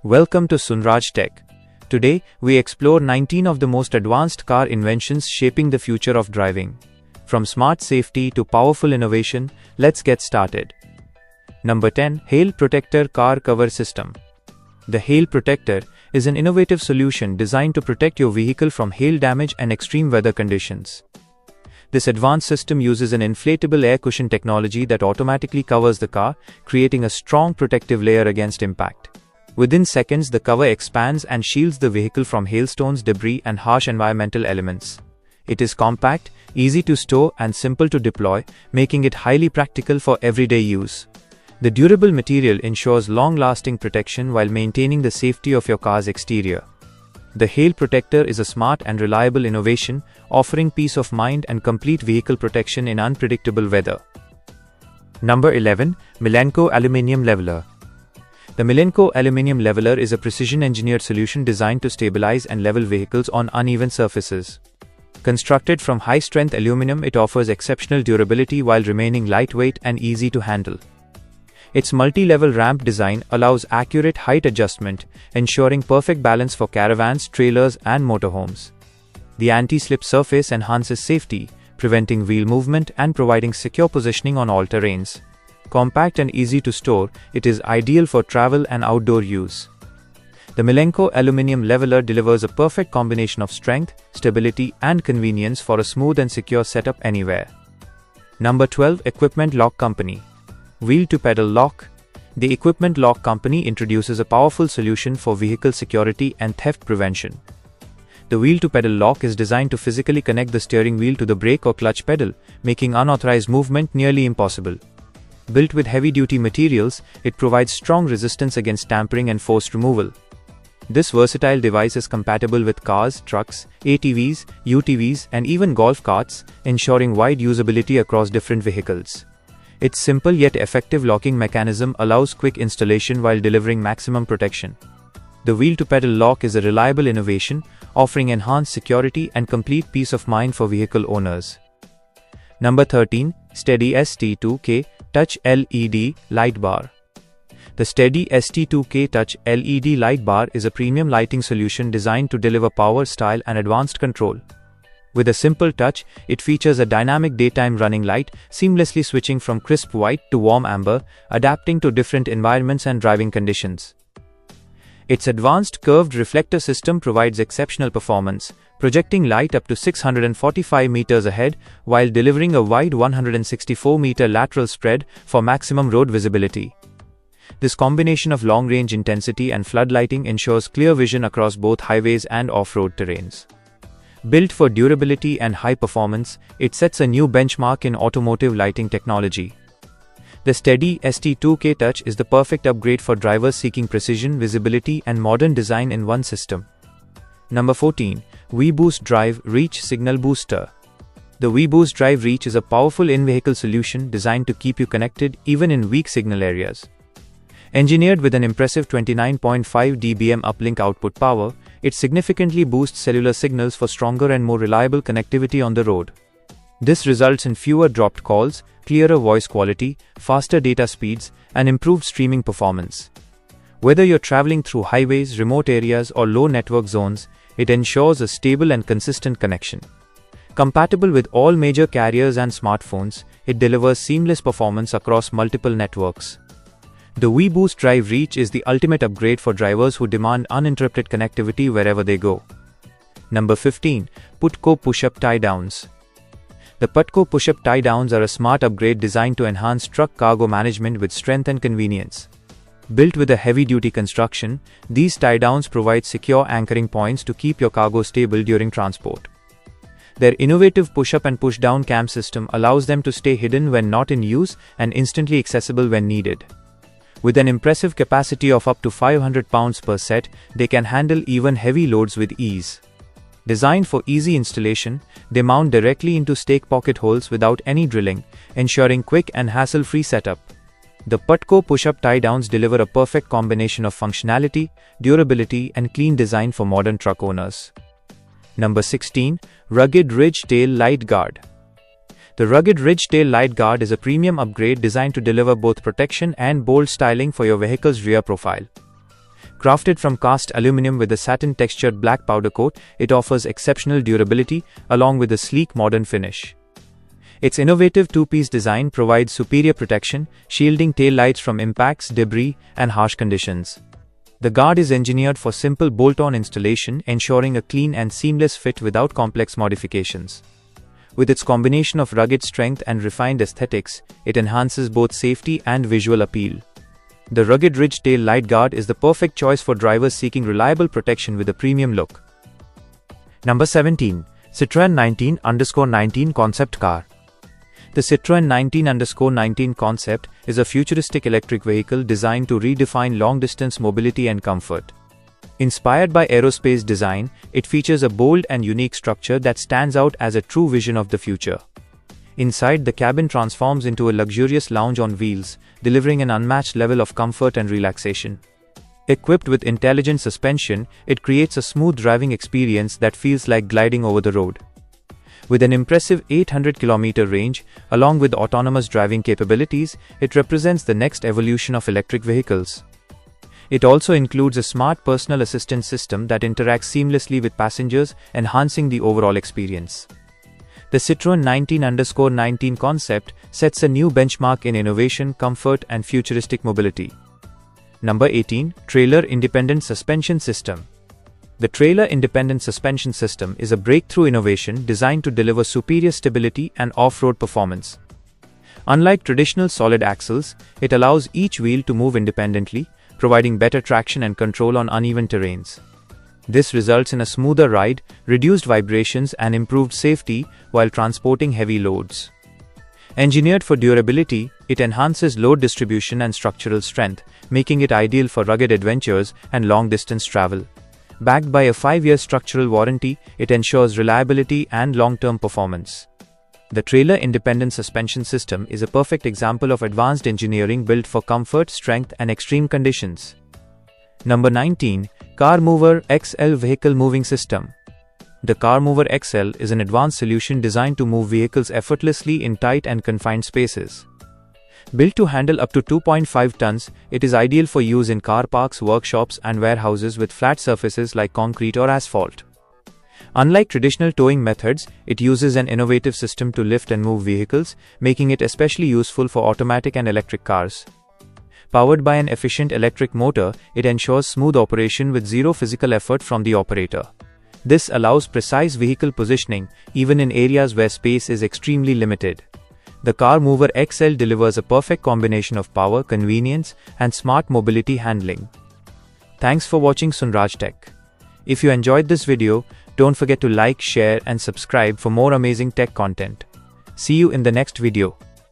Welcome to SUNRAJ Tech. Today, we explore 19 of the most advanced car inventions shaping the future of driving. From smart safety to powerful innovation, let's get started. Number 10. Hail Protector Car Cover System. The Hail Protector is an innovative solution designed to protect your vehicle from hail damage and extreme weather conditions. This advanced system uses an inflatable air cushion technology that automatically covers the car, creating a strong protective layer against impact. Within seconds, the cover expands and shields the vehicle from hailstones, debris, and harsh environmental elements. It is compact, easy to store, and simple to deploy, making it highly practical for everyday use. The durable material ensures long-lasting protection while maintaining the safety of your car's exterior. The Hail Protector is a smart and reliable innovation, offering peace of mind and complete vehicle protection in unpredictable weather. Number 11. Milenko Aluminium Leveller. The Milenko Aluminium Leveller is a precision-engineered solution designed to stabilize and level vehicles on uneven surfaces. Constructed from high-strength aluminum, it offers exceptional durability while remaining lightweight and easy to handle. Its multi-level ramp design allows accurate height adjustment, ensuring perfect balance for caravans, trailers, and motorhomes. The anti-slip surface enhances safety, preventing wheel movement and providing secure positioning on all terrains. Compact and easy to store, it is ideal for travel and outdoor use. The Milenko Aluminium Leveller delivers a perfect combination of strength, stability, and convenience for a smooth and secure setup anywhere. Number 12. Equipment Lock Company. Wheel-to-pedal lock. The Equipment Lock Company introduces a powerful solution for vehicle security and theft prevention. The wheel-to-pedal lock is designed to physically connect the steering wheel to the brake or clutch pedal, making unauthorized movement nearly impossible. Built with heavy-duty materials, it provides strong resistance against tampering and forced removal. This versatile device is compatible with cars, trucks, ATVs, UTVs, and even golf carts, ensuring wide usability across different vehicles. Its simple yet effective locking mechanism allows quick installation while delivering maximum protection. The wheel-to-pedal lock is a reliable innovation, offering enhanced security and complete peace of mind for vehicle owners. Number 13. Steady ST2K Touch LED Light Bar. The Steady ST2K Touch LED Light Bar is a premium lighting solution designed to deliver power, style, and advanced control. With a simple touch, it features a dynamic daytime running light, seamlessly switching from crisp white to warm amber, adapting to different environments and driving conditions. Its advanced curved reflector system provides exceptional performance, projecting light up to 645 meters ahead while delivering a wide 164-meter lateral spread for maximum road visibility. This combination of long-range intensity and floodlighting ensures clear vision across both highways and off-road terrains. Built for durability and high performance, it sets a new benchmark in automotive lighting technology. The Steady ST2K Touch is the perfect upgrade for drivers seeking precision, visibility, and modern design in one system. Number 14. V-Boost Drive Reach Signal Booster. The V-Boost Drive Reach is a powerful in-vehicle solution designed to keep you connected even in weak signal areas. Engineered with an impressive 29.5 dBm uplink output power, it significantly boosts cellular signals for stronger and more reliable connectivity on the road. This results in fewer dropped calls, clearer voice quality, faster data speeds, and improved streaming performance. Whether you're traveling through highways, remote areas, or low network zones, it ensures a stable and consistent connection. Compatible with all major carriers and smartphones, it delivers seamless performance across multiple networks. The V-Boost Drive Reach is the ultimate upgrade for drivers who demand uninterrupted connectivity wherever they go. Number 15. Putco Push-Up Tie-Downs. The Putco Push-Up Tie-Downs are a smart upgrade designed to enhance truck cargo management with strength and convenience. Built with a heavy-duty construction, these tie-downs provide secure anchoring points to keep your cargo stable during transport. Their innovative push-up and push-down cam system allows them to stay hidden when not in use and instantly accessible when needed. With an impressive capacity of up to 500 pounds per set, they can handle even heavy loads with ease. Designed for easy installation, they mount directly into stake pocket holes without any drilling, ensuring quick and hassle-free setup. The Putco push-up tie-downs deliver a perfect combination of functionality, durability, and clean design for modern truck owners. Number 16. Rugged Ridge Tail Light Guard. The rugged Ridge Tail Light Guard is a premium upgrade designed to deliver both protection and bold styling for your vehicle's rear profile. Crafted from cast aluminum with a satin-textured black powder coat, it offers exceptional durability along with a sleek modern finish. Its innovative two-piece design provides superior protection, shielding taillights from impacts, debris, and harsh conditions. The guard is engineered for simple bolt-on installation, ensuring a clean and seamless fit without complex modifications. With its combination of rugged strength and refined aesthetics, it enhances both safety and visual appeal. The rugged ridge tail light guard is the perfect choice for drivers seeking reliable protection with a premium look. Number 17. Citroën 19/19 Concept Car. The Citroën 19/19 Concept is a futuristic electric vehicle designed to redefine long-distance mobility and comfort. Inspired by aerospace design, it features a bold and unique structure that stands out as a true vision of the future. Inside, the cabin transforms into a luxurious lounge on wheels, delivering an unmatched level of comfort and relaxation. Equipped with intelligent suspension, it creates a smooth driving experience that feels like gliding over the road. With an impressive 800-kilometer range, along with autonomous driving capabilities, it represents the next evolution of electric vehicles. It also includes a smart personal assistant system that interacts seamlessly with passengers, enhancing the overall experience. The Citroën 19/19 Concept sets a new benchmark in innovation, comfort, and futuristic mobility. Number 18. Trailer Independent Suspension System. The Trailer Independent Suspension System is a breakthrough innovation designed to deliver superior stability and off-road performance. Unlike traditional solid axles, it allows each wheel to move independently, providing better traction and control on uneven terrains. This results in a smoother ride, reduced vibrations, and improved safety while transporting heavy loads. Engineered for durability, it enhances load distribution and structural strength, making it ideal for rugged adventures and long-distance travel. Backed by a 5-year structural warranty, it ensures reliability and long-term performance. The Trailer Independent Suspension System is a perfect example of advanced engineering built for comfort, strength, and extreme conditions. Number 19. Car Mover XL Vehicle Moving System. The Car Mover XL is an advanced solution designed to move vehicles effortlessly in tight and confined spaces. Built to handle up to 2.5 tons, it is ideal for use in car parks, workshops, and warehouses with flat surfaces like concrete or asphalt. Unlike traditional towing methods, it uses an innovative system to lift and move vehicles, making it especially useful for automatic and electric cars. Powered by an efficient electric motor, it ensures smooth operation with zero physical effort from the operator. This allows precise vehicle positioning, even in areas where space is extremely limited. The Car Mover XL delivers a perfect combination of power, convenience, and smart mobility handling. Thanks for watching SUNRAJ Tech. If you enjoyed this video, don't forget to like, share, and subscribe for more amazing tech content. See you in the next video.